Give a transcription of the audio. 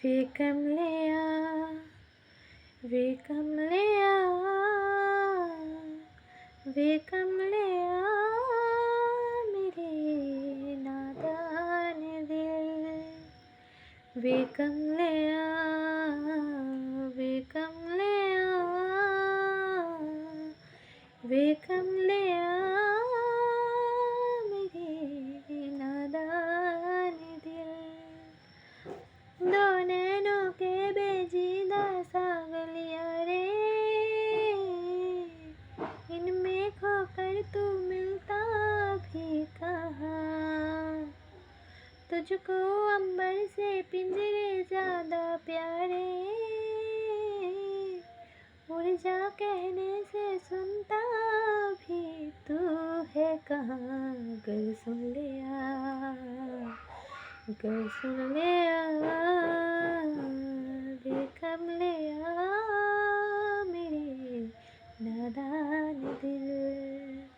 वे कमलिया वे कमलिया वे कमलिया मेरे नादान दिल। वे कमलिया वे कमलिया वे कमलिया मेरे नादान दिल। दो नैनों के बेजीदा सागलिया रे, इनमें खोकर तू मिलता भी कहाँ। तुझको अंबर से पिंजरे ज्यादा प्यारे, उड़ जा कहने से सुनता भी तू है कहाँ। गर सुन लिया गर सुन लिया वे कमलिया मेरे नादान दिल।